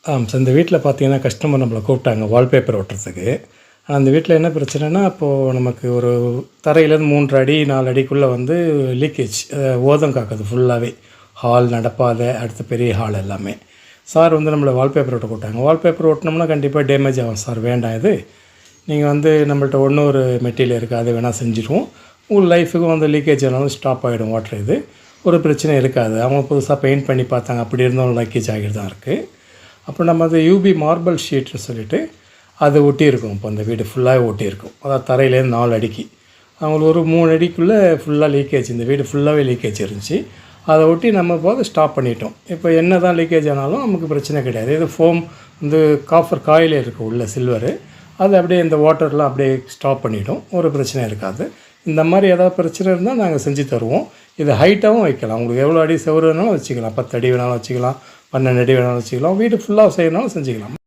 So இந்த வீட்டில் பார்த்தீங்கன்னா கஸ்டமர் நம்மளை கூப்பிட்டாங்க வால்பேப்பர் ஒட்டுறதுக்கு. ஆனால் அந்த வீட்டில் என்ன பிரச்சனைனா, அப்போது நமக்கு ஒரு தரையிலேருந்து 3 அடி 4 அடிக்குள்ளே வந்து லீக்கேஜ் ஓதம் காக்குது ஃபுல்லாகவே. ஹால், நடப்பாதை, அடுத்த பெரிய ஹால் எல்லாமே. சார் வந்து நம்மளை வால்பேப்பர் ஒட்ட கூப்பிட்டாங்க. வால்பேப்பர் ஒட்டினோம்னா கண்டிப்பாக டேமேஜ் ஆகும் சார், வேண்டாம் இது. நீங்கள் வந்து நம்மள்ட்ட ஒரு மெட்டீரியல் இருக்குது, அது வேணால் செஞ்சுருவோம். உங்கள் லைஃபுக்கும் வந்து லீக்கேஜ் ஆனாலும் ஸ்டாப் ஆகிடும் வாட்டர். இது ஒரு பிரச்சனை இருக்காது. அவங்க புதுசாக பெயிண்ட் பண்ணி பார்த்தாங்க, அப்படி இருந்தாலும் லீக்கேஜ் ஆகிட்டு தான் இருக்குது. அப்புறம் நம்ம அது யூபி மார்பிள் ஷீட்னு சொல்லிவிட்டு அது ஒட்டியிருக்கும். இப்போ அந்த வீடு ஃபுல்லாக ஒட்டியிருக்கும். அதாவது தரையிலேருந்து 4 அடிக்கு. அவங்களுக்கு ஒரு 3 அடிக்குள்ளே ஃபுல்லாக லீக்கேஜ், இந்த வீடு ஃபுல்லாகவே லீக்கேஜ் இருந்துச்சு. அதை ஒட்டி நம்ம போக ஸ்டாப் பண்ணிட்டோம். இப்போ என்ன தான் லீக்கேஜ் ஆனாலும் நமக்கு பிரச்சனை கிடையாது. இது ஃபோம் வந்து காப்பர் காயிலே இருக்குது உள்ள சில்வரு, அது அப்படியே இந்த வாட்டர்லாம் அப்படியே ஸ்டாப் பண்ணிவிடும். ஒரு பிரச்சனை இருக்காது. இந்த மாதிரி ஏதாவது பிரச்சனை இருந்தால் நாங்கள் செஞ்சு தருவோம். இது ஹைட்டாகவும் வைக்கலாம். உங்களுக்கு எவ்வளோ அடி செவரு வேணாலும் வச்சுக்கலாம். 10 அடி வேணாலும் வச்சுக்கலாம், 12 அடி வேணாலும் வச்சுக்கலாம். வீடு ஃபுல்லாக செய்யணும்னாலும் செஞ்சுக்கலாம்.